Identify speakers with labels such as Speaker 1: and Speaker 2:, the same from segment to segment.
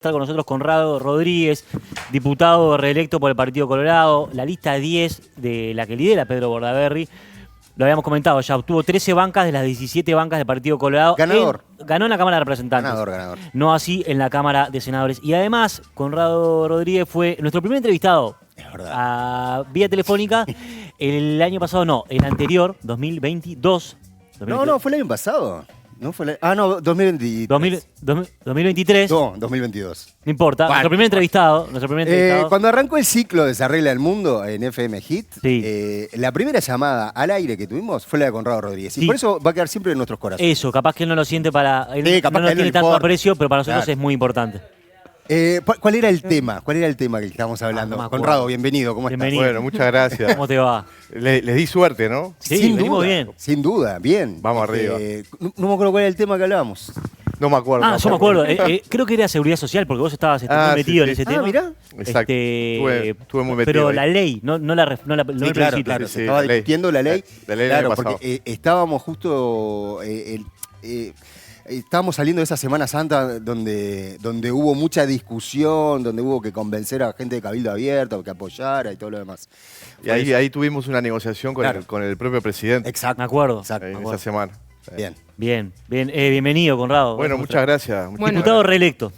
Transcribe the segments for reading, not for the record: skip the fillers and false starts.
Speaker 1: Está con nosotros Conrado Rodríguez, diputado reelecto por el Partido Colorado, la lista 10 de la que lidera Pedro Bordaberry. Lo habíamos comentado ya, obtuvo 13 bancas de las 17 bancas del Partido Colorado.
Speaker 2: Ganador.
Speaker 1: Ganó en la Cámara de Representantes.
Speaker 2: Ganador.
Speaker 1: No así en la Cámara de Senadores. Y además, Conrado Rodríguez fue nuestro primer entrevistado vía telefónica el año pasado, no, el anterior, 2022.
Speaker 2: No, fue el año pasado. No fue no, 2023.
Speaker 1: 2023.
Speaker 2: No, 2022.
Speaker 1: No importa.
Speaker 2: Bueno,
Speaker 1: nuestro primer entrevistado.
Speaker 2: Cuando arrancó el ciclo de Se Arregla el Mundo en FM Hit,
Speaker 1: Sí.
Speaker 2: la primera llamada al aire que tuvimos fue la de Conrado Rodríguez. Y
Speaker 1: Sí.
Speaker 2: por eso va a quedar siempre en nuestros corazones.
Speaker 1: Eso, capaz que él no lo siente para. Él
Speaker 2: Sí, capaz
Speaker 1: no
Speaker 2: que a él
Speaker 1: tiene
Speaker 2: le
Speaker 1: tanto
Speaker 2: importa.
Speaker 1: aprecio, pero para nosotros
Speaker 2: Claro.
Speaker 1: es muy importante.
Speaker 2: ¿Cuál era el tema? ¿Cuál era el tema que estábamos hablando?
Speaker 1: no me acuerdo.
Speaker 2: Conrado, bienvenido. ¿Cómo estás?
Speaker 1: Bienvenido.
Speaker 3: Bueno, muchas gracias.
Speaker 1: ¿Cómo te va?
Speaker 3: Les di suerte, ¿no?
Speaker 1: Sí,
Speaker 2: Sin
Speaker 1: venimos
Speaker 2: duda,
Speaker 1: bien.
Speaker 2: Sin duda, bien.
Speaker 3: Vamos arriba.
Speaker 2: No me acuerdo cuál era el tema que hablábamos.
Speaker 3: No me acuerdo.
Speaker 1: Ah, yo me acuerdo. Creo que era seguridad social, porque vos estabas muy
Speaker 3: Ah,
Speaker 1: metido
Speaker 3: sí,
Speaker 1: en
Speaker 3: sí.
Speaker 1: ese tema.
Speaker 2: Mirá.
Speaker 3: Exacto. Estuve muy metido
Speaker 1: Pero
Speaker 3: ahí.
Speaker 1: la ley, no el
Speaker 2: Claro,
Speaker 1: plebiscito.
Speaker 2: claro.
Speaker 3: Sí,
Speaker 2: Se estaba
Speaker 3: la ley.
Speaker 2: discutiendo la ley.
Speaker 3: La ley del
Speaker 2: Claro,
Speaker 3: año pasado.
Speaker 2: porque estábamos justo... estábamos saliendo de esa Semana Santa donde hubo mucha discusión, donde hubo que convencer a gente de Cabildo Abierto que apoyara y todo lo demás.
Speaker 3: Y ahí tuvimos una negociación con,
Speaker 2: Claro.
Speaker 3: con el propio presidente
Speaker 2: Exacto.
Speaker 1: Me acuerdo.
Speaker 2: Exacto.
Speaker 3: en
Speaker 2: me
Speaker 3: esa
Speaker 2: acuerdo.
Speaker 3: semana.
Speaker 2: Bien.
Speaker 1: Bien. Bienvenido, Conrado.
Speaker 3: Bueno, muchas gracias.
Speaker 4: Bueno.
Speaker 1: Diputado reelecto.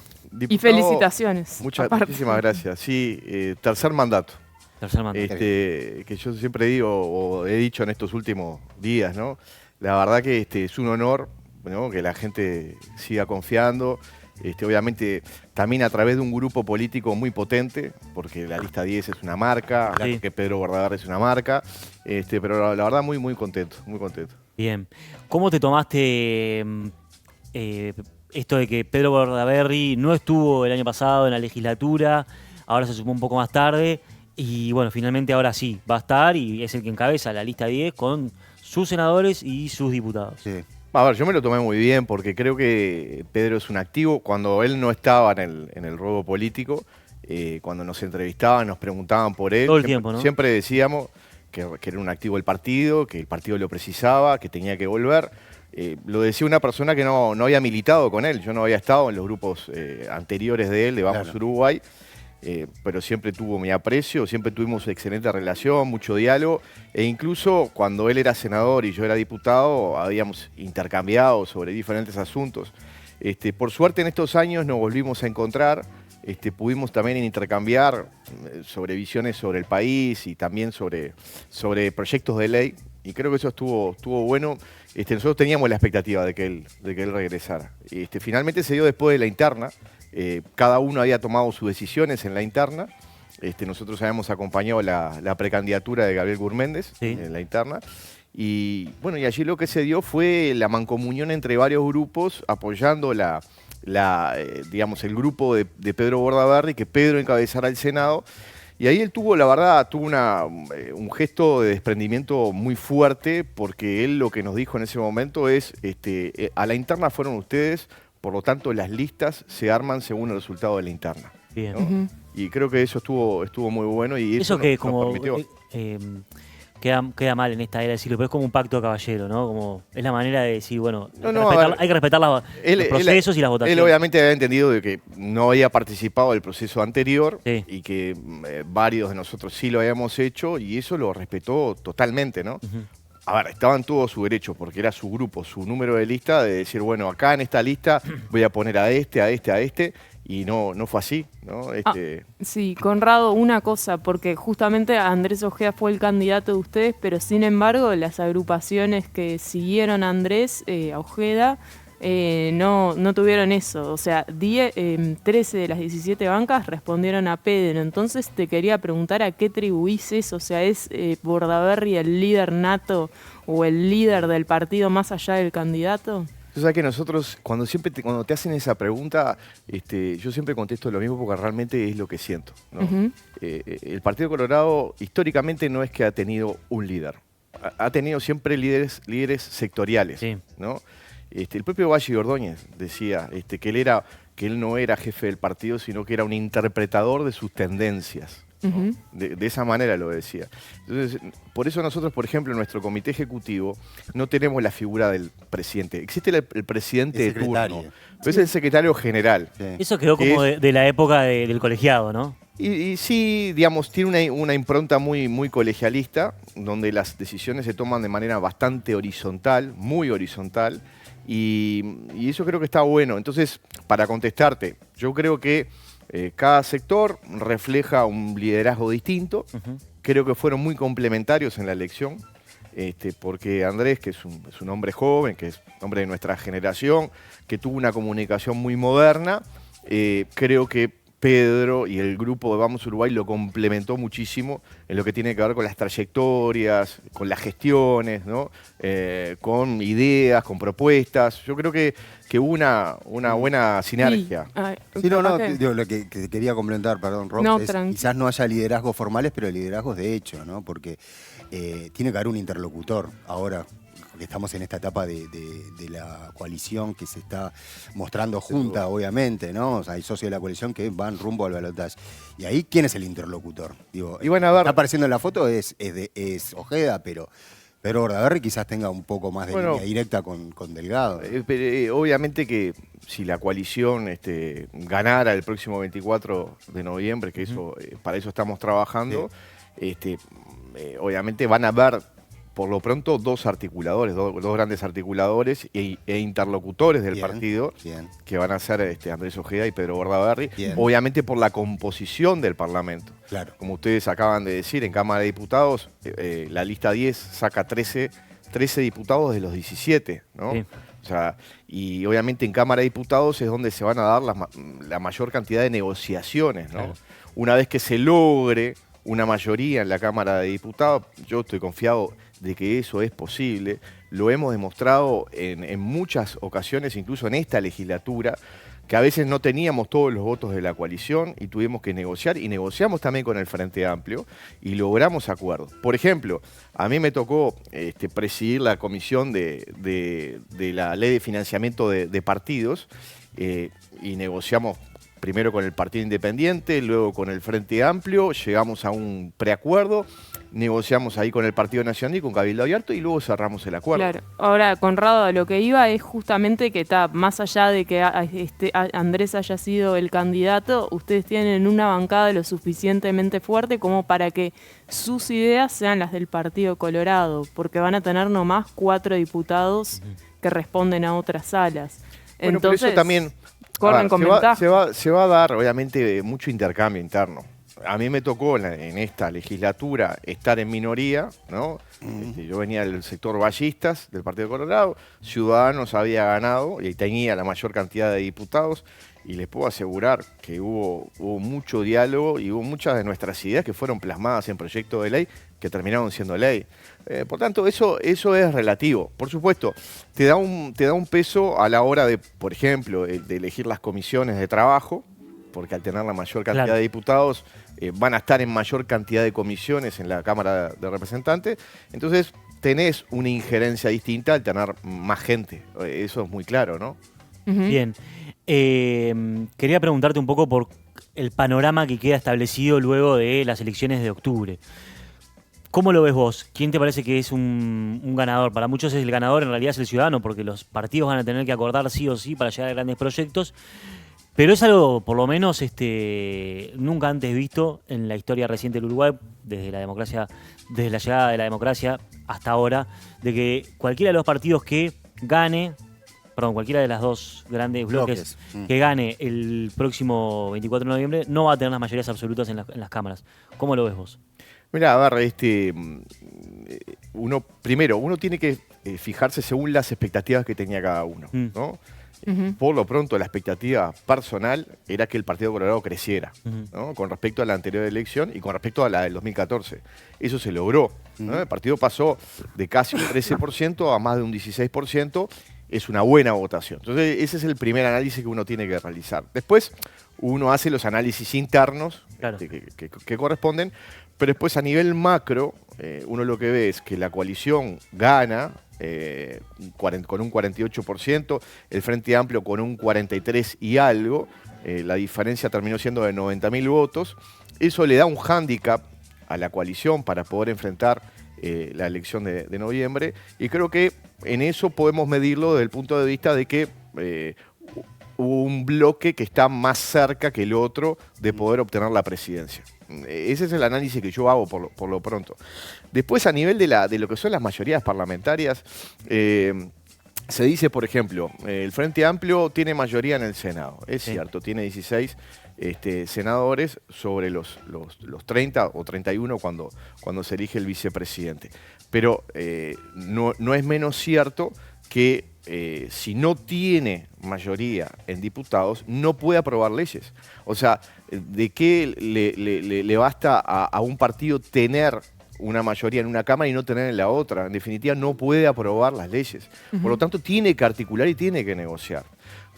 Speaker 4: Y felicitaciones. aparte.
Speaker 3: Muchísimas gracias. Sí, tercer mandato.
Speaker 1: Tercer mandato.
Speaker 3: Que yo siempre digo, o he dicho en estos últimos días, ¿no? La verdad que es un honor, ¿no? Que la gente siga confiando. Obviamente también a través de un grupo político muy potente, porque la lista 10 es una marca,
Speaker 1: Sí.
Speaker 3: porque Pedro Bordaberry es una marca, pero la verdad muy contento, muy contento.
Speaker 1: Bien. ¿Cómo te tomaste esto de que Pedro Bordaberry no estuvo el año pasado en la legislatura, ahora se sumó un poco más tarde y bueno, finalmente ahora sí va a estar y es el que encabeza la lista 10 con sus senadores y sus diputados?
Speaker 2: Sí.
Speaker 3: A ver, yo me lo tomé muy bien porque creo que Pedro es un activo. Cuando él no estaba en el ruedo político, cuando nos entrevistaban, nos preguntaban por él.
Speaker 1: Todo el tiempo, ¿no?
Speaker 3: Siempre decíamos que era un activo del partido, que el partido lo precisaba, que tenía que volver. Lo decía una persona que no había militado con él. Yo no había estado en los grupos anteriores de él, de Vamos
Speaker 2: Claro.
Speaker 3: Uruguay. Pero siempre tuvo mi aprecio, siempre tuvimos excelente relación, mucho diálogo, e incluso cuando él era senador y yo era diputado, habíamos intercambiado sobre diferentes asuntos. Por suerte en estos años nos volvimos a encontrar, pudimos también intercambiar sobre visiones sobre el país y también sobre proyectos de ley, y creo que eso estuvo bueno. Nosotros teníamos la expectativa de que él regresara. Finalmente se dio después de la interna. Cada uno había tomado sus decisiones en la interna. Nosotros habíamos acompañado la precandidatura de Gabriel Gurméndez en la interna. Y bueno, y allí lo que se dio fue la mancomunión entre varios grupos apoyando digamos, el grupo de Pedro Bordaberry, que Pedro encabezara el Senado. Y ahí él tuvo, la verdad, un gesto de desprendimiento muy fuerte, porque él lo que nos dijo en ese momento es, a la interna fueron ustedes, por lo tanto las listas se arman según el resultado de la interna.
Speaker 1: Bien.
Speaker 3: ¿no? Y creo que eso estuvo muy bueno y
Speaker 1: Eso que
Speaker 3: nos
Speaker 1: es como
Speaker 3: permitió.
Speaker 1: queda mal en esta era decirlo, pero es como un pacto de caballero, ¿no? Como es la manera de decir, bueno,
Speaker 3: A ver,
Speaker 1: hay que respetar los procesos y las votaciones.
Speaker 3: Él obviamente había entendido de que no había participado del proceso anterior
Speaker 1: Sí.
Speaker 3: y que varios de nosotros sí lo habíamos hecho, y eso lo respetó totalmente, ¿no?
Speaker 1: Ujú.
Speaker 3: A ver, estaba en todo su derecho, porque era su grupo, su número de lista, de decir, bueno, acá en esta lista voy a poner a este, y no fue así, ¿no?
Speaker 4: Sí, Conrado, una cosa, porque justamente Andrés Ojeda fue el candidato de ustedes, pero sin embargo las agrupaciones que siguieron a Andrés, a Ojeda, no tuvieron eso. O sea, 13 de las 17 bancas respondieron a Pedro. Entonces te quería preguntar a qué atribuís eso. O sea, ¿es Bordaberry el líder nato o el líder del partido más allá del candidato?
Speaker 3: Tú sabes que nosotros, cuando te hacen esa pregunta, yo siempre contesto lo mismo porque realmente es lo que siento, ¿no?
Speaker 4: Ujú.
Speaker 3: El Partido Colorado históricamente no es que ha tenido un líder, ha tenido siempre líderes sectoriales,
Speaker 1: Sí.
Speaker 3: ¿no? El propio Valle Ordóñez decía que él no era jefe del partido, sino que era un interpretador de sus tendencias, ¿no? De esa manera lo decía. Entonces, por eso nosotros, por ejemplo, en nuestro comité ejecutivo no tenemos la figura del presidente. Existe el presidente de turno, pero es el secretario general.
Speaker 2: Sí.
Speaker 1: Eso quedó como de la época del colegiado, ¿no?
Speaker 3: Y sí, digamos, tiene una impronta muy colegialista, donde las decisiones se toman de manera bastante horizontal, muy horizontal, y eso creo que está bueno. Entonces, para contestarte, yo creo que cada sector refleja un liderazgo distinto. Creo que fueron muy complementarios en la elección, porque Andrés, que es un hombre joven, que es hombre de nuestra generación, que tuvo una comunicación muy moderna, creo que Pedro y el grupo de Vamos Uruguay lo complementó muchísimo en lo que tiene que ver con las trayectorias, con las gestiones, ¿no? Con ideas, con propuestas. Yo creo que hubo una buena sinergia.
Speaker 2: Sí, digo, lo que quería complementar, perdón, Rob, es quizás no haya liderazgos formales, pero liderazgos de hecho, ¿no? Porque tiene que haber un interlocutor ahora, que estamos en esta etapa de la coalición que se está mostrando junta, obviamente, ¿no? O sea, hay socios de la coalición que van rumbo al balotaje. Y ahí, ¿quién es el interlocutor? Digo,
Speaker 3: y bueno, a ver,
Speaker 2: está apareciendo en la foto, es Ojeda, pero Bordaberry quizás tenga un poco más de línea directa con Delgado.
Speaker 3: Obviamente que si la coalición ganara el próximo 24 de noviembre, que eso para eso estamos trabajando, obviamente van a haber por lo pronto dos articuladores, dos grandes articuladores e interlocutores del partido, que van a ser Andrés Ojeda y Pedro Bordaberry, obviamente por la composición del Parlamento. Claro. Como ustedes acaban de decir, en Cámara de Diputados, la lista 10 saca 13 diputados de los 17, ¿no? Sí. O sea, y obviamente en Cámara de Diputados es donde se van a dar la mayor cantidad de negociaciones, ¿no? Claro. Una vez que se logre una mayoría en la Cámara de Diputados, yo estoy confiado de que eso es posible. Lo hemos demostrado en muchas ocasiones, incluso en esta legislatura, que a veces no teníamos todos los votos de la coalición y tuvimos que negociar, y negociamos también con el Frente Amplio y logramos acuerdos. Por ejemplo, a mí me tocó presidir la comisión de la ley de financiamiento de partidos y negociamos primero con el Partido Independiente, luego con el Frente Amplio, llegamos a un preacuerdo, negociamos ahí con el Partido Nacional y con Cabildo Abierto y luego cerramos el acuerdo.
Speaker 4: Claro. Ahora, Conrado, a lo que iba es justamente que está más allá de que Andrés haya sido el candidato, ustedes tienen una bancada lo suficientemente fuerte como para que sus ideas sean las del Partido Colorado, porque van a tener nomás 4 diputados que responden a otras salas.
Speaker 3: Bueno, entonces, pero eso también
Speaker 4: corren con ventaja.
Speaker 3: Se va a dar, obviamente, mucho intercambio interno. A mí me tocó en esta legislatura estar en minoría, ¿no? Yo venía del sector ballistas del Partido Colorado, Ciudadanos había ganado y tenía la mayor cantidad de diputados, y les puedo asegurar que hubo mucho diálogo y hubo muchas de nuestras ideas que fueron plasmadas en proyectos de ley que terminaron siendo ley. Por tanto, eso es relativo. Por supuesto, te da un peso a la hora de, por ejemplo, de elegir las comisiones de trabajo, porque al tener la mayor cantidad de diputados, van a estar en mayor cantidad de comisiones en la Cámara de Representantes. Entonces, tenés una injerencia distinta al tener más gente. Eso es muy claro, ¿no?
Speaker 1: Bien. Quería preguntarte un poco por el panorama que queda establecido luego de las elecciones de octubre. ¿Cómo lo ves vos? ¿Quién te parece que es un ganador? Para muchos es el ganador, en realidad es el ciudadano, porque los partidos van a tener que acordar sí o sí para llegar a grandes proyectos. Pero es algo, por lo menos, nunca antes visto en la historia reciente del Uruguay, desde la llegada de la democracia hasta ahora, de que cualquiera de los partidos que gane, cualquiera de las dos grandes bloques que gane el próximo 24 de noviembre, no va a tener las mayorías absolutas en las cámaras. ¿Cómo lo ves vos?
Speaker 3: Mirá, a ver, uno tiene que fijarse según las expectativas que tenía cada uno, ¿no? Por lo pronto, la expectativa personal era que el Partido Colorado creciera, ¿no? Con respecto a la anterior elección y con respecto a la del 2014. Eso se logró, ¿no? El partido pasó de casi un 13% a más de un 16%. Es una buena votación. Entonces, ese es el primer análisis que uno tiene que realizar. Después, uno hace los análisis internos que corresponden, pero después a nivel macro, uno lo que ve es que la coalición gana con un 48%, el Frente Amplio con un 43% y algo, la diferencia terminó siendo de 90.000 votos, eso le da un hándicap a la coalición para poder enfrentar la elección de noviembre, y creo que en eso podemos medirlo desde el punto de vista de que hubo un bloque que está más cerca que el otro de poder obtener la presidencia. Ese es el análisis que yo hago por lo pronto. Después, a nivel de lo que son las mayorías parlamentarias, se dice, por ejemplo, el Frente Amplio tiene mayoría en el Senado. Es cierto, tiene 16 senadores sobre los 30 o 31 cuando se elige el vicepresidente. Pero no es menos cierto que si no tiene mayoría en diputados, no puede aprobar leyes. O sea, ¿de qué le basta a un partido tener una mayoría en una Cámara y no tener en la otra? En definitiva, no puede aprobar las leyes. Por lo tanto, tiene que articular y tiene que negociar.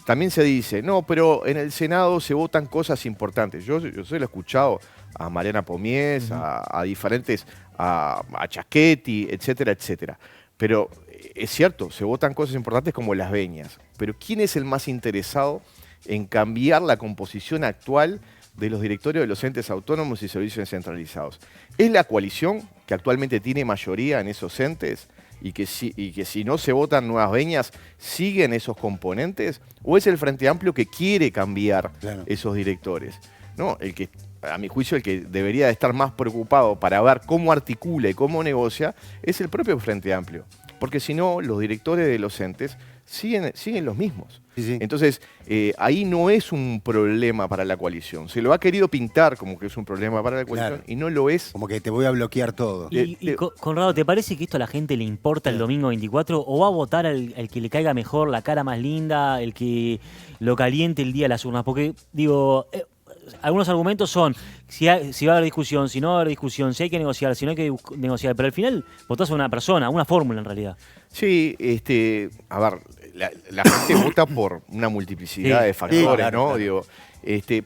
Speaker 3: También se dice, no, pero en el Senado se votan cosas importantes. Yo se lo he escuchado a Mariana Pomies, a diferentes, a Chaschetti, etcétera, etcétera. Pero es cierto, se votan cosas importantes como las veñas. Pero ¿quién es el más interesado en cambiar la composición actual de los directorios de los entes autónomos y servicios descentralizados? ¿Es la coalición que actualmente tiene mayoría en esos entes y que si no se votan nuevas veñas, siguen esos componentes? ¿O es el Frente Amplio que quiere cambiar esos directores? No, a mi juicio, el que debería de estar más preocupado para ver cómo articula y cómo negocia es el propio Frente Amplio. Porque si no, los directores de los entes siguen los mismos. Sí. Entonces, ahí no es un problema para la coalición. Se lo ha querido pintar como que es un problema para la coalición y no lo es.
Speaker 2: Como que te voy a bloquear todo.
Speaker 1: Y Conrado, ¿te parece que esto a la gente le importa el domingo 24? ¿O va a votar al que le caiga mejor, la cara más linda, el que lo caliente el día de las urnas? Porque, digo, algunos argumentos son si va a haber discusión, si no va a haber discusión, si hay que negociar, si no hay que negociar. Pero al final votás a una persona, a una fórmula en realidad.
Speaker 3: Sí, a ver, la gente vota por una multiplicidad de factores, ¿no? Claro. Digo,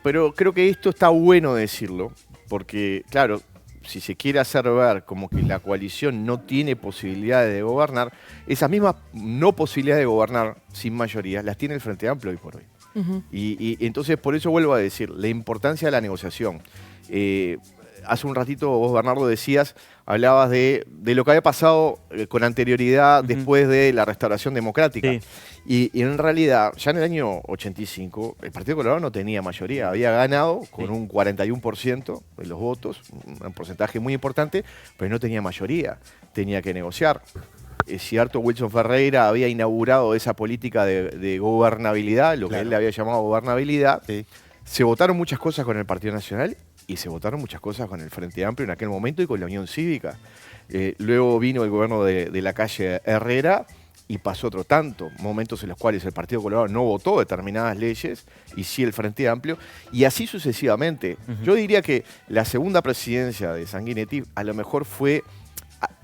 Speaker 3: pero creo que esto está bueno decirlo, porque, claro, si se quiere hacer ver como que la coalición no tiene posibilidades de gobernar, esas mismas no posibilidades de gobernar sin mayoría las tiene el Frente Amplio hoy por hoy. Y entonces, por eso vuelvo a decir, la importancia de la negociación. Hace un ratito vos, Bernardo, hablabas de lo que había pasado con anterioridad después de la restauración democrática. Sí. Y en realidad, ya en el año 85, el Partido Colorado no tenía mayoría. Había ganado con un 41% de los votos, un porcentaje muy importante, pero no tenía mayoría. Tenía que negociar. Es cierto, Wilson Ferreira había inaugurado esa política de gobernabilidad, lo que él le había llamado gobernabilidad. Sí. Se votaron muchas cosas con el Partido Nacional y se votaron muchas cosas con el Frente Amplio en aquel momento y con la Unión Cívica. Luego vino el gobierno de la calle Herrera y pasó otro tanto, momentos en los cuales el Partido Colorado no votó determinadas leyes y sí el Frente Amplio, y así sucesivamente. Yo diría que la segunda presidencia de Sanguinetti a lo mejor fue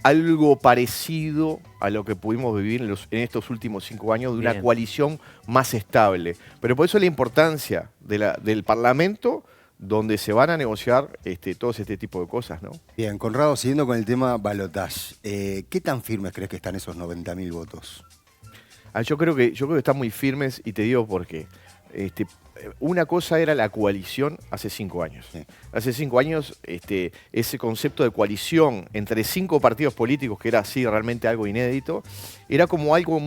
Speaker 3: algo parecido a lo que pudimos vivir en estos últimos 5 años de una coalición más estable. Pero por eso la importancia del Parlamento, donde se van a negociar todos este tipo de cosas, ¿no?
Speaker 2: Bien, Conrado, siguiendo con el tema balotaje, ¿qué tan firmes crees que están esos 90.000 votos?
Speaker 3: Yo creo que están muy firmes y te digo por qué. Una cosa era la coalición hace 5 años. Sí. Hace 5 años ese concepto de coalición entre 5 partidos políticos, que era así realmente algo inédito, era como algo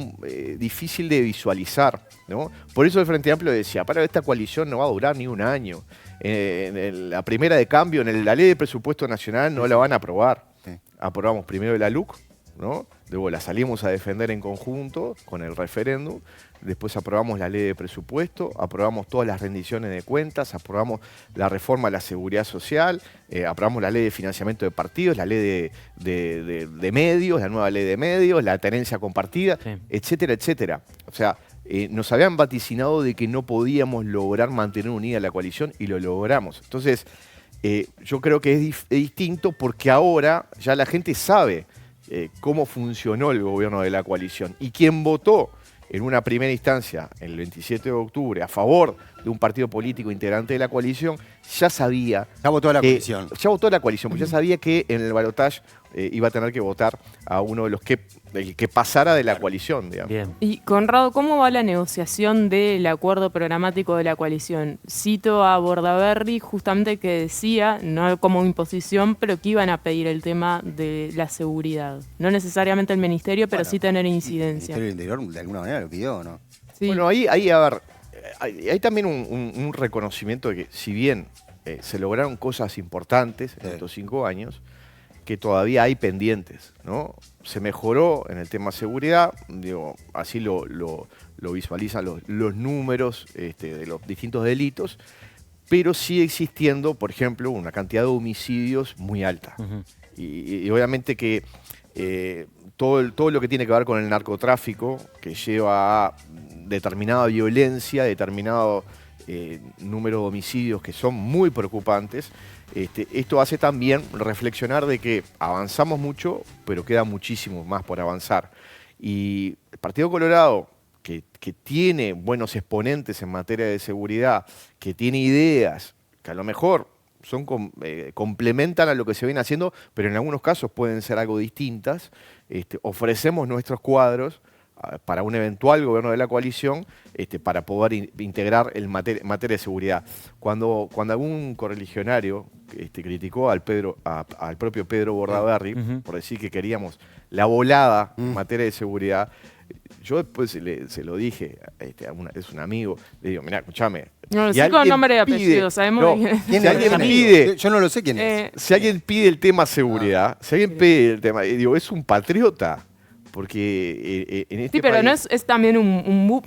Speaker 3: difícil de visualizar, ¿no? Por eso el Frente Amplio decía, para esta coalición no va a durar ni un año. En la primera de cambio, la ley de presupuesto nacional no la van a aprobar. Sí. Aprobamos primero la LUC, ¿no? Luego la salimos a defender en conjunto con el referéndum. Después aprobamos la ley de presupuesto, aprobamos todas las rendiciones de cuentas, aprobamos la reforma a la seguridad social, aprobamos la ley de financiamiento de partidos, la ley de medios, la nueva ley de medios, la tenencia compartida, etcétera, etcétera. O sea, nos habían vaticinado de que no podíamos lograr mantener unida la coalición y lo logramos. Entonces, yo creo que es distinto porque ahora ya la gente sabe cómo funcionó el gobierno de la coalición y quién votó en una primera instancia, el 27 de octubre, a favor de un partido político integrante de la coalición, ya sabía...
Speaker 2: Ya votó la coalición.
Speaker 3: Ya votó la coalición, porque ya sabía que en el balotaje iba a tener que votar a uno de los que pasara de la coalición, digamos.
Speaker 1: Bien.
Speaker 4: Y Conrado, ¿cómo va la negociación del acuerdo programático de la coalición? Cito a Bordaberry justamente que decía, no como imposición, pero que iban a pedir el tema de la seguridad. No necesariamente el ministerio, pero sí tener incidencia.
Speaker 2: El Ministerio del Interior de alguna manera lo pidió, ¿no?
Speaker 4: Sí.
Speaker 3: Bueno, ahí a ver, hay también un reconocimiento de que si bien se lograron cosas importantes en estos 5 años, que todavía hay pendientes, ¿no? Se mejoró en el tema seguridad, digo, así lo visualizan los números de los distintos delitos, pero sigue existiendo, por ejemplo, una cantidad de homicidios muy alta. Y obviamente que todo lo que tiene que ver con el narcotráfico, que lleva a determinada violencia, determinado número de homicidios que son muy preocupantes, esto hace también reflexionar de que avanzamos mucho, pero queda muchísimo más por avanzar. Y el Partido Colorado, que tiene buenos exponentes en materia de seguridad, que tiene ideas que a lo mejor complementan a lo que se viene haciendo, pero en algunos casos pueden ser algo distintas, ofrecemos nuestros cuadros para un eventual gobierno de la coalición, para poder integrar en materia de seguridad. Cuando algún correligionario criticó al propio Pedro Bordaberry por decir que queríamos la volada en materia de seguridad, yo después se lo dije, es un amigo, le digo, mirá, escúchame.
Speaker 4: No, sí con nombre y apellido, sabemos
Speaker 3: si alguien pide,
Speaker 2: yo no lo sé quién es.
Speaker 3: Si alguien pide el tema seguridad, si alguien pide el tema, digo, es un patriota. Porque en este
Speaker 4: sí, pero
Speaker 3: país...
Speaker 4: no es también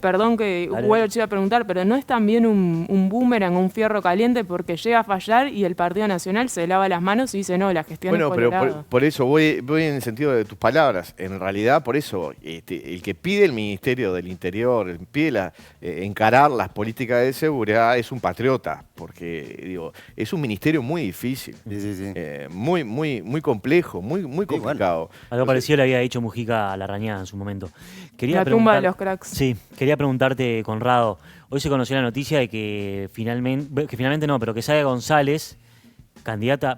Speaker 4: perdón que vuelvo a preguntar, pero no es también un boomerang, un fierro caliente, porque llega a fallar y el Partido Nacional se lava las manos y dice, no, la gestión es Colorado.
Speaker 3: Pero por eso voy en el sentido de tus palabras. En realidad, por eso, el que pide el Ministerio del Interior, el que pide encarar las políticas de seguridad es un patriota, porque digo, es un ministerio muy difícil, muy complejo, muy complicado.
Speaker 1: Bueno. Algo parecido le había dicho Mujica a Larrañaga en su momento.
Speaker 4: La tumba de los cracks.
Speaker 1: Sí, quería preguntarte, Conrado, hoy se conoció la noticia de que finalmente no, pero que Zaida González,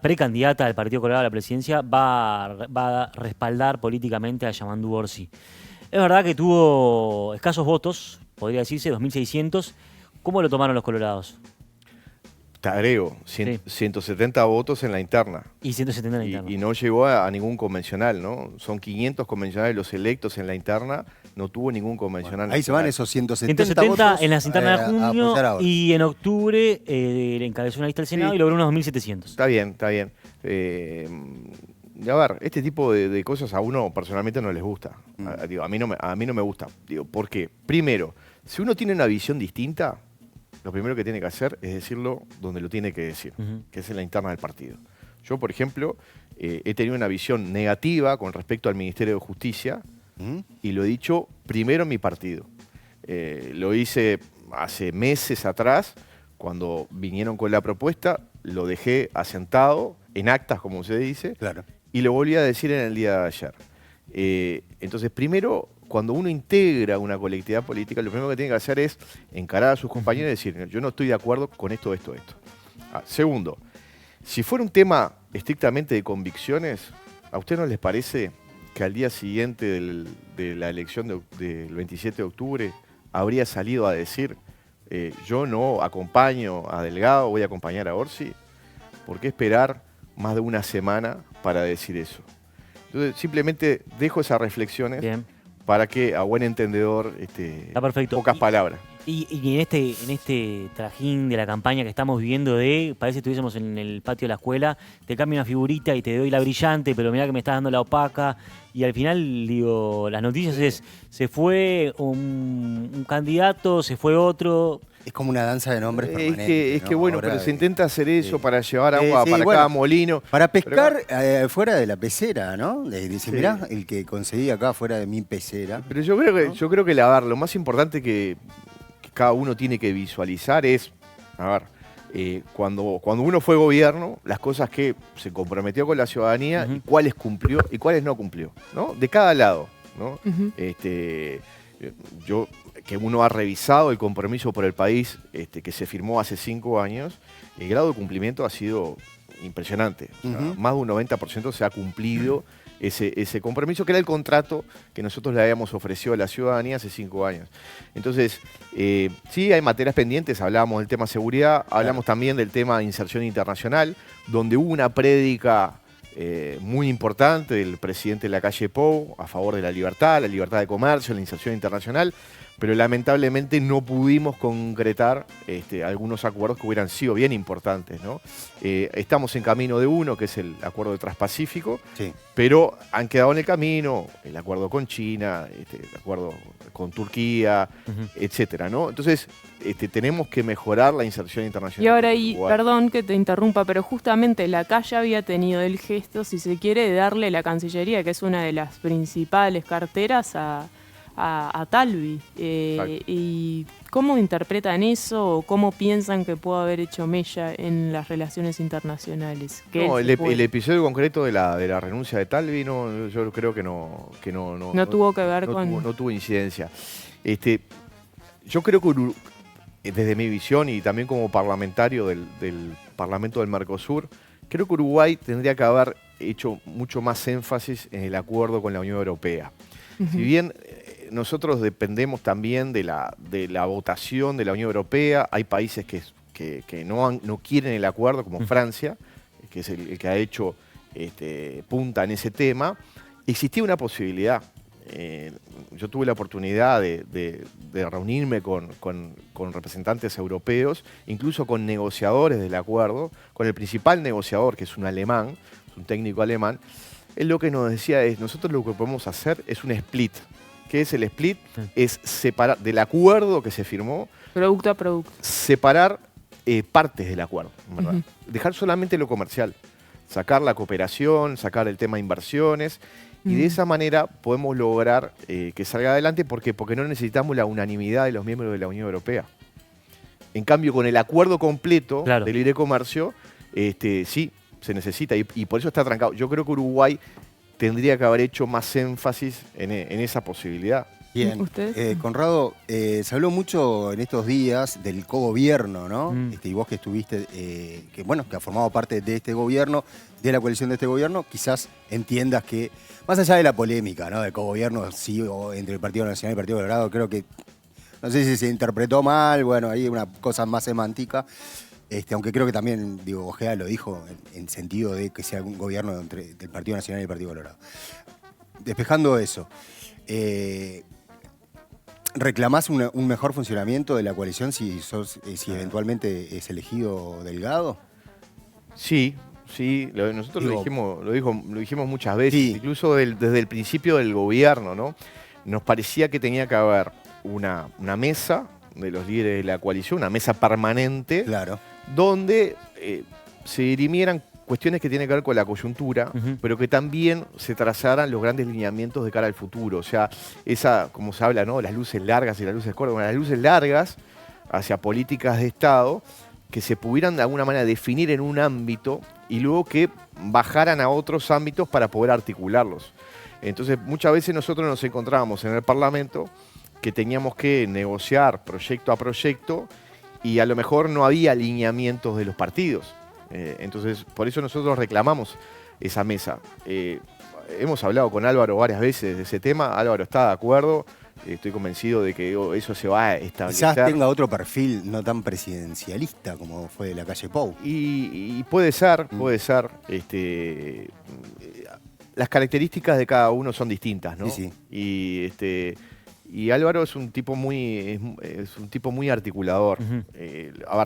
Speaker 1: precandidata del Partido Colorado a la presidencia, va a respaldar políticamente a Yamandu Orsi. Es verdad que tuvo escasos votos, podría decirse, 2.600. ¿Cómo lo tomaron los colorados?
Speaker 3: Te agrego, 170 votos en la interna.
Speaker 1: Y 170 en la interna.
Speaker 3: Y no llegó a ningún convencional, ¿no? Son 500 convencionales los electos en la interna, no tuvo ningún convencional.
Speaker 2: Bueno, ahí se van esos 170
Speaker 1: votos en las internas de junio y en octubre le encabezó una lista al Senado y logró unos 2.700.
Speaker 3: Está bien. A ver, este tipo de cosas a uno personalmente no les gusta. Digo, a mí no me gusta. Digo, ¿por qué? Primero, si uno tiene una visión distinta, lo primero que tiene que hacer es decirlo donde lo tiene que decir, que es en la interna del partido. Yo, por ejemplo, he tenido una visión negativa con respecto al Ministerio de Justicia y lo he dicho primero en mi partido. Lo hice hace meses atrás, cuando vinieron con la propuesta, lo dejé asentado, en actas, como se dice, y lo volví a decir en el día de ayer. Entonces, primero, cuando uno integra una colectividad política, lo primero que tiene que hacer es encarar a sus compañeros y decir, yo no estoy de acuerdo con esto. Segundo, si fuera un tema estrictamente de convicciones, ¿a usted no les parece que al día siguiente de la elección del 27 de octubre habría salido a decir, yo no acompaño a Delgado, voy a acompañar a Orsi? ¿Por qué esperar más de una semana para decir eso? Entonces, simplemente dejo esas reflexiones.
Speaker 1: Bien.
Speaker 3: Para que, a buen entendedor,
Speaker 1: está perfecto.
Speaker 3: Pocas palabras.
Speaker 1: Y en este trajín de la campaña que estamos viviendo parece que estuviésemos en el patio de la escuela, te cambio una figurita y te doy la brillante, pero mirá que me estás dando la opaca. Y al final, digo, las noticias es, se fue un candidato, se fue otro.
Speaker 2: Es como una danza de nombres permanente.
Speaker 3: Es que bueno, ahora, pero se intenta hacer eso para llevar agua para cada molino.
Speaker 2: Para pescar fuera de la pecera, ¿no? Dice, mirá, el que conseguí acá fuera de mi pecera.
Speaker 3: Pero yo creo que lo más importante que cada uno tiene que visualizar es, cuando uno fue gobierno, las cosas que se comprometió con la ciudadanía y cuáles cumplió y cuáles no cumplió, ¿no? De cada lado, ¿no? Que uno ha revisado el compromiso por el país que se firmó hace 5 años, el grado de cumplimiento ha sido impresionante. O sea, más de un 90% se ha cumplido ese compromiso, que era el contrato que nosotros le habíamos ofrecido a la ciudadanía hace 5 años. Entonces, sí, hay materias pendientes, hablábamos del tema seguridad, hablamos también del tema inserción internacional, donde hubo una prédica muy importante del presidente de la calle Pou a favor de la libertad de comercio, la inserción internacional, pero lamentablemente no pudimos concretar algunos acuerdos que hubieran sido bien importantes, ¿no? Estamos en camino de uno, que es el acuerdo de Transpacífico, sí, pero han quedado en el camino el acuerdo con China, el acuerdo con Turquía, etcétera, ¿no? Entonces, tenemos que mejorar la inserción internacional.
Speaker 4: Y ahora, perdón que te interrumpa, pero justamente la calle había tenido el gesto, si se quiere, de darle la Cancillería, que es una de las principales carteras, a Talvi. ¿Y cómo interpretan eso o cómo piensan que pudo haber hecho mella en las relaciones internacionales?
Speaker 3: No, el episodio concreto de la renuncia de Talvi, no, yo creo que no
Speaker 4: tuvo que ver con...
Speaker 3: No tuvo incidencia. Yo creo que desde mi visión y también como parlamentario del Parlamento del Mercosur, creo que Uruguay tendría que haber hecho mucho más énfasis en el acuerdo con la Unión Europea. Si bien nosotros dependemos también de la votación de la Unión Europea, hay países que no quieren el acuerdo, como Francia, que es el que ha hecho punta en ese tema. Existía una posibilidad. Yo tuve la oportunidad de reunirme con representantes europeos, incluso con negociadores del acuerdo, con el principal negociador, que es un alemán, un técnico alemán. Él lo que nos decía es, nosotros lo que podemos hacer es un split. ¿Qué es el split? Es separar del acuerdo que se firmó,
Speaker 4: producto a producto,
Speaker 3: separar partes del acuerdo, ¿verdad? Dejar solamente lo comercial, sacar la cooperación, sacar el tema de inversiones, y de esa manera podemos lograr que salga adelante. ¿Por qué? Porque no necesitamos la unanimidad de los miembros de la Unión Europea. En cambio, con el acuerdo completo de libre comercio, sí, se necesita, y por eso está trancado. Yo creo que Uruguay tendría que haber hecho más énfasis en esa posibilidad.
Speaker 2: Bien, Conrado, se habló mucho en estos días del cogobierno, ¿no? Y vos que estuviste, que ha formado parte de este gobierno, de la coalición de este gobierno, quizás entiendas que, más allá de la polémica, ¿no? Del cogobierno, sí, o entre el Partido Nacional y el Partido Colorado, creo que, no sé si se interpretó mal, bueno, ahí una cosa más semántica. Aunque creo que también, Ojeda lo dijo en sentido de que sea un gobierno del Partido Nacional y el Partido Colorado. Despejando eso, ¿reclamás un mejor funcionamiento de la coalición si eventualmente es elegido Delgado?
Speaker 3: Sí, nosotros lo dijimos muchas veces, incluso desde el principio del gobierno, ¿no? Nos parecía que tenía que haber una mesa de los líderes de la coalición, una mesa permanente, donde se dirimieran cuestiones que tienen que ver con la coyuntura, pero que también se trazaran los grandes lineamientos de cara al futuro. O sea, como se habla, ¿no? Las luces largas y las luces cortas. Bueno, las luces largas hacia políticas de Estado que se pudieran de alguna manera definir en un ámbito y luego que bajaran a otros ámbitos para poder articularlos. Entonces, muchas veces nosotros nos encontrábamos en el Parlamento que teníamos que negociar proyecto a proyecto y a lo mejor no había alineamientos de los partidos. Entonces, por eso nosotros reclamamos esa mesa. Hemos hablado con Álvaro varias veces de ese tema. Álvaro está de acuerdo. Estoy convencido de que eso se va a establecer.
Speaker 2: Quizás tenga otro perfil no tan presidencialista como fue de la calle Pou.
Speaker 3: Y puede ser, las características de cada uno son distintas, ¿no?
Speaker 2: Sí.
Speaker 3: Y Álvaro es un tipo muy articulador.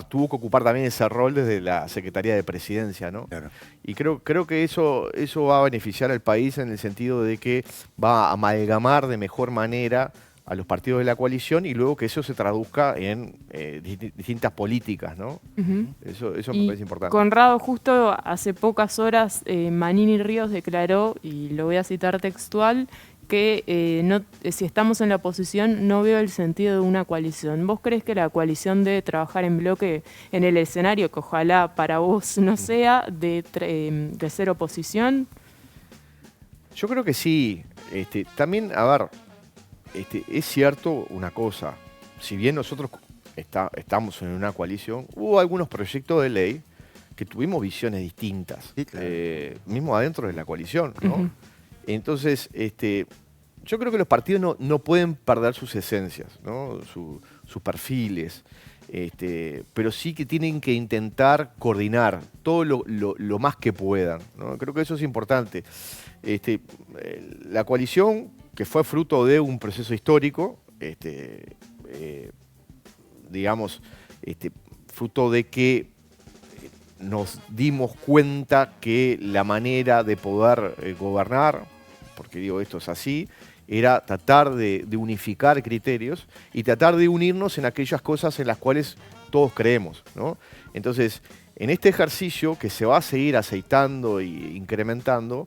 Speaker 3: Tuvo que ocupar también ese rol desde la Secretaría de Presidencia, ¿no? Claro. Y creo que eso va a beneficiar al país en el sentido de que va a amalgamar de mejor manera a los partidos de la coalición y luego que eso se traduzca en distintas políticas, ¿no? Eso me parece importante.
Speaker 4: Conrado, justo hace pocas horas Manini Ríos declaró, y lo voy a citar textual, que si estamos en la oposición no veo el sentido de una coalición. ¿Vos crees que la coalición debe trabajar en bloque en el escenario, que ojalá para vos no sea, de ser oposición?
Speaker 3: Yo creo que sí. También, a ver, es cierto una cosa. Si bien nosotros estamos en una coalición, hubo algunos proyectos de ley que tuvimos visiones distintas,
Speaker 2: sí, claro.
Speaker 3: mismo adentro de la coalición, ¿no? Entonces, yo creo que los partidos no pueden perder sus esencias, ¿no? Sus perfiles, pero sí que tienen que intentar coordinar todo lo más que puedan, ¿no? Creo que eso es importante. La coalición, que fue fruto de un proceso histórico, digamos, fruto de que nos dimos cuenta que la manera de poder gobernar, porque digo esto es así, era tratar de unificar criterios y tratar de unirnos en aquellas cosas en las cuales todos creemos, ¿no? Entonces, en este ejercicio que se va a seguir aceitando e incrementando,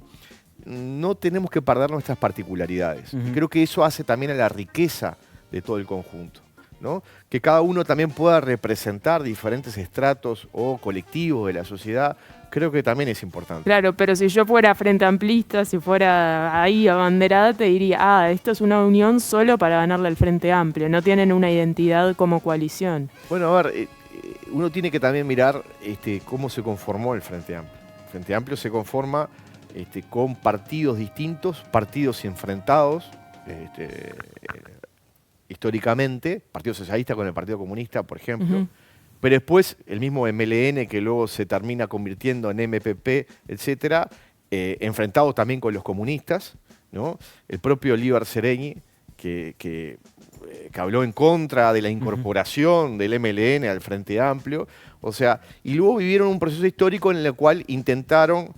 Speaker 3: no tenemos que perder nuestras particularidades. Y creo que eso hace también a la riqueza de todo el conjunto, ¿no? Que cada uno también pueda representar diferentes estratos o colectivos de la sociedad, creo que también es importante.
Speaker 4: Claro, pero si yo fuera frente amplista, si fuera ahí abanderada, te diría, esto es una unión solo para ganarle al Frente Amplio, no tienen una identidad como coalición.
Speaker 3: Bueno, a ver, uno tiene que también mirar cómo se conformó el Frente Amplio. El Frente Amplio se conforma con partidos distintos, partidos enfrentados, históricamente, Partido Socialista con el Partido Comunista, por ejemplo, pero después el mismo MLN, que luego se termina convirtiendo en MPP, etcétera, enfrentado también con los comunistas, ¿no? El propio Líber Seregni, que habló en contra de la incorporación del MLN al Frente Amplio, o sea, y luego vivieron un proceso histórico en el cual intentaron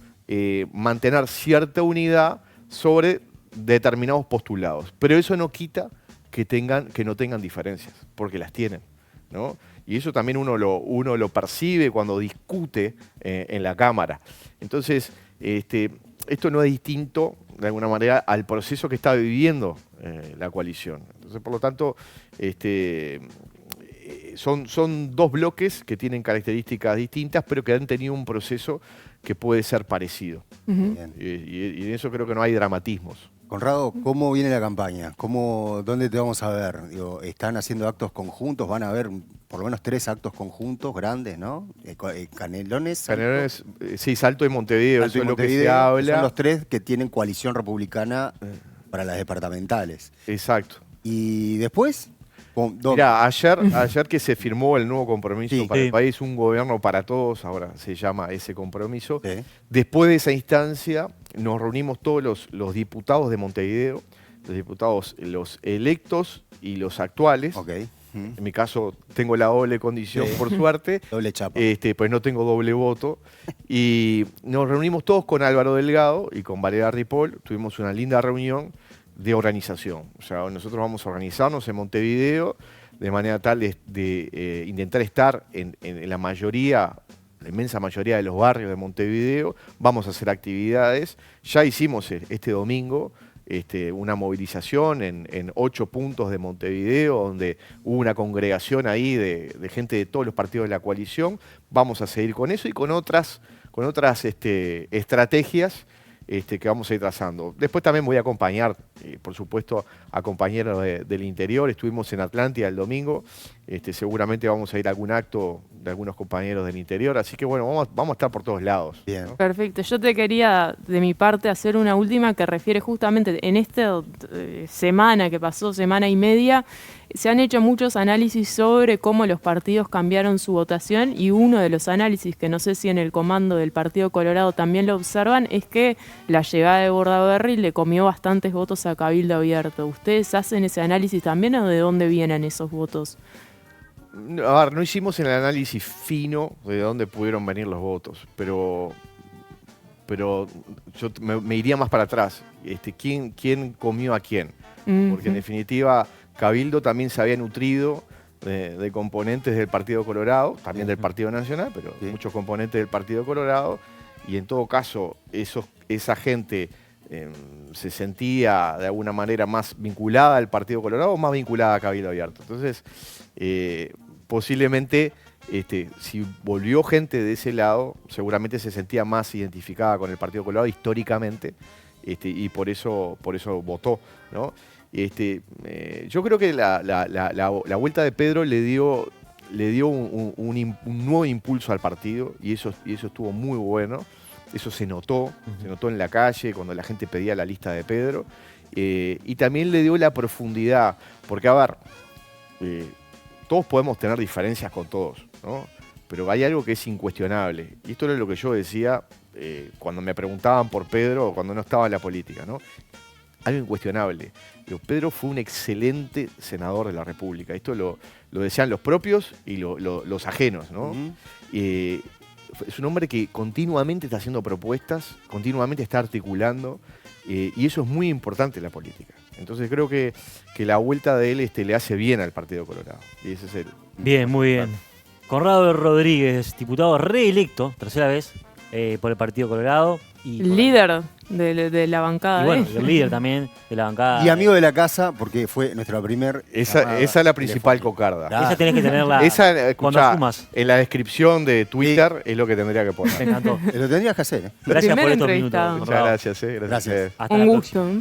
Speaker 3: mantener cierta unidad sobre determinados postulados, pero eso no quita que no tengan diferencias, porque las tienen, ¿no? Y eso también uno lo percibe cuando discute en la Cámara. Entonces, esto no es distinto, de alguna manera, al proceso que está viviendo la coalición. Entonces, por lo tanto, son dos bloques que tienen características distintas, pero que han tenido un proceso que puede ser parecido. Y en eso creo que no hay dramatismos.
Speaker 2: Conrado, ¿cómo viene la campaña? ¿Dónde te vamos a ver? Digo, ¿están haciendo actos conjuntos? Van a haber por lo menos 3 actos conjuntos grandes, ¿no? Canelones.
Speaker 3: Canelones, sí, Salto y Montevideo,
Speaker 2: Salto
Speaker 3: eso
Speaker 2: y
Speaker 3: es lo que
Speaker 2: Montevideo,
Speaker 3: se habla.
Speaker 2: Son los 3 que tienen coalición republicana para las departamentales.
Speaker 3: Exacto.
Speaker 2: ¿Y después?
Speaker 3: Mirá, ayer que se firmó el nuevo compromiso para el país, un gobierno para todos, ahora se llama ese compromiso. Después de esa instancia nos reunimos todos los diputados de Montevideo, los diputados, los electos y los actuales. En mi caso tengo la doble condición, por suerte.
Speaker 2: Doble chapa.
Speaker 3: Pues no tengo doble voto. Y nos reunimos todos con Álvaro Delgado y con Valeria Ripoll. Tuvimos una linda reunión de organización. O sea, nosotros vamos a organizarnos en Montevideo de manera tal de intentar estar en la mayoría, la inmensa mayoría de los barrios de Montevideo. Vamos a hacer actividades. Ya hicimos este domingo una movilización en 8 puntos de Montevideo, donde hubo una congregación ahí de gente de todos los partidos de la coalición. Vamos a seguir con eso y con otras estrategias que vamos a ir trazando. Después también voy a acompañar, por supuesto, a compañeros del interior. Estuvimos en Atlántida el domingo. Seguramente vamos a ir a algún acto de algunos compañeros del interior. Así que bueno, vamos a estar por todos lados.
Speaker 2: Bien.
Speaker 3: ¿No?
Speaker 4: Perfecto. Yo te quería, de mi parte, hacer una última que refiere justamente en esta semana que pasó, semana y media, se han hecho muchos análisis sobre cómo los partidos cambiaron su votación y uno de los análisis, que no sé si en el comando del Partido Colorado también lo observan, es que la llegada de Bordaberry le comió bastantes votos a Cabildo Abierto. ¿Ustedes hacen ese análisis también o de dónde vienen esos votos?
Speaker 3: A ver, no hicimos el análisis fino de dónde pudieron venir los votos, pero yo me iría más para atrás. ¿Quién comió a quién? Porque en definitiva Cabildo también se había nutrido de componentes del Partido Colorado, también del Partido Nacional, pero muchos componentes del Partido Colorado, y en todo caso esa gente se sentía de alguna manera más vinculada al Partido Colorado o más vinculada a Cabildo Abierto. Entonces, posiblemente, si volvió gente de ese lado, seguramente se sentía más identificada con el Partido Colorado históricamente, y por eso votó, ¿no? Yo creo que la vuelta de Pedro le dio le dio un nuevo impulso al partido y eso estuvo muy bueno. Eso se notó en la calle cuando la gente pedía la lista de Pedro. Y también le dio la profundidad, porque a ver, todos podemos tener diferencias con todos, ¿no? Pero hay algo que es incuestionable. Y esto era lo que yo decía cuando me preguntaban por Pedro o cuando no estaba en la política, ¿no? Algo incuestionable. Pedro fue un excelente senador de la República. Esto lo decían los propios y los ajenos, ¿no? Es un hombre que continuamente está haciendo propuestas, continuamente está articulando, y eso es muy importante en la política. Entonces creo que la vuelta de él le hace bien al Partido Colorado. Y ese es el...
Speaker 1: Bien, muy bien. Conrado Rodríguez, diputado reelecto, tercera vez, por el Partido Colorado. Y
Speaker 4: líder de la bancada.
Speaker 1: Y bueno, el líder también de la bancada.
Speaker 2: Y amigo de la casa, porque fue nuestra primer...
Speaker 3: Esa es la principal cocarda.
Speaker 1: Esa tenés que tenerla cuando sumas.
Speaker 3: En la descripción de Twitter es lo que tendría que poner.
Speaker 1: Me encantó.
Speaker 2: Lo tendrías que hacer.
Speaker 1: Gracias por estos minutos.
Speaker 3: Muchas gracias.
Speaker 2: Gracias.
Speaker 1: Hasta
Speaker 4: un
Speaker 1: la
Speaker 4: gusto.
Speaker 1: próxima.